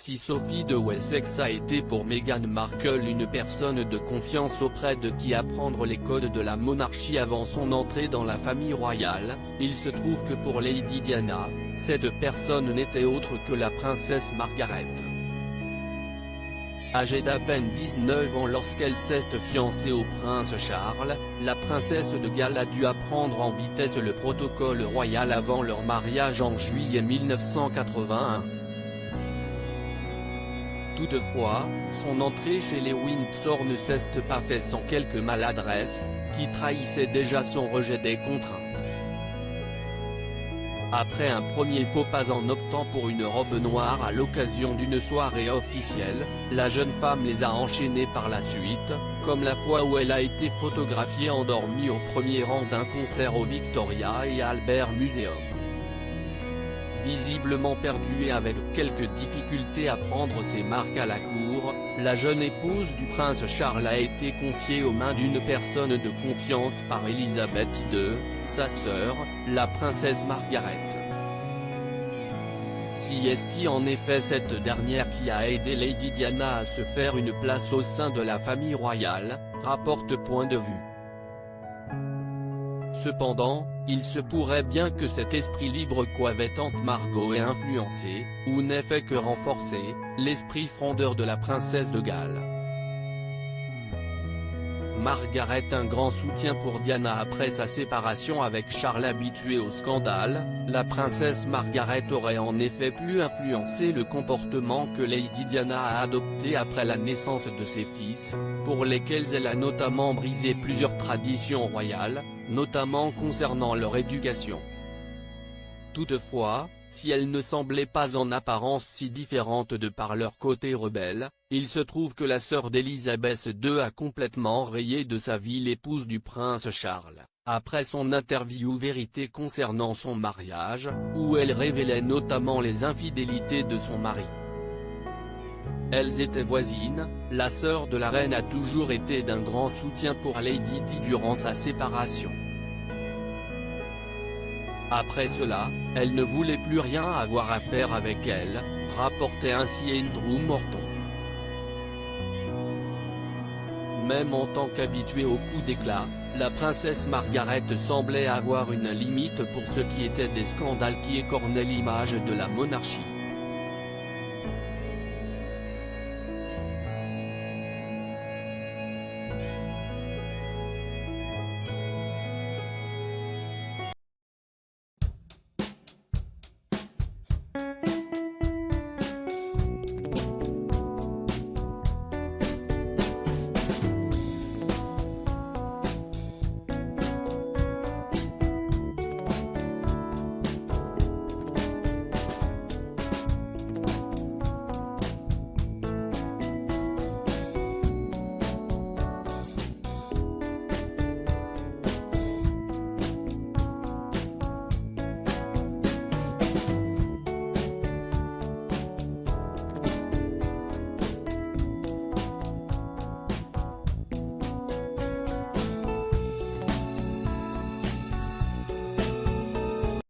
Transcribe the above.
Si Sophie de Wessex a été pour Meghan Markle une personne de confiance auprès de qui apprendre les codes de la monarchie avant son entrée dans la famille royale, il se trouve que pour Lady Diana, cette personne n'était autre que la princesse Margaret. Âgée d'à peine 19 ans lorsqu'elle s'est fiancée au prince Charles, la princesse de Galles a dû apprendre en vitesse le protocole royal avant leur mariage en juillet 1981. Toutefois, son entrée chez les Windsor ne s'est pas faite sans quelques maladresses, qui trahissaient déjà son rejet des contraintes. Après un premier faux pas en optant pour une robe noire à l'occasion d'une soirée officielle, la jeune femme les a enchaînés par la suite, comme la fois où elle a été photographiée endormie au premier rang d'un concert au Victoria et Albert Museum. Visiblement perdue et avec quelques difficultés à prendre ses marques à la cour, la jeune épouse du prince Charles a été confiée aux mains d'une personne de confiance par Elisabeth II, sa sœur, la princesse Margaret. Si est en effet cette dernière qui a aidé Lady Diana à se faire une place au sein de la famille royale, rapporte Point de vue. Cependant, il se pourrait bien que cet esprit libre qu'avait tante Margot ait influencé, ou n'ait fait que renforcer, l'esprit frondeur de la princesse de Galles. Margaret un grand soutien pour Diana après sa séparation avec Charles. Habituée au scandale, la princesse Margaret aurait en effet pu influencer le comportement que Lady Diana a adopté après la naissance de ses fils, pour lesquels elle a notamment brisé plusieurs traditions royales, notamment concernant leur éducation. Toutefois, si elles ne semblaient pas en apparence si différentes de par leur côté rebelle, il se trouve que la sœur d'Élisabeth II a complètement rayé de sa vie l'épouse du prince Charles, après son interview Vérité concernant son mariage, où elle révélait notamment les infidélités de son mari. Elles étaient voisines, la sœur de la reine a toujours été d'un grand soutien pour Lady Di durant sa séparation. Après cela, elle ne voulait plus rien avoir à faire avec elle, rapportait ainsi Andrew Morton. Même en tant qu'habituée aux coups d'éclat, la princesse Margaret semblait avoir une limite pour ce qui était des scandales qui écornaient l'image de la monarchie.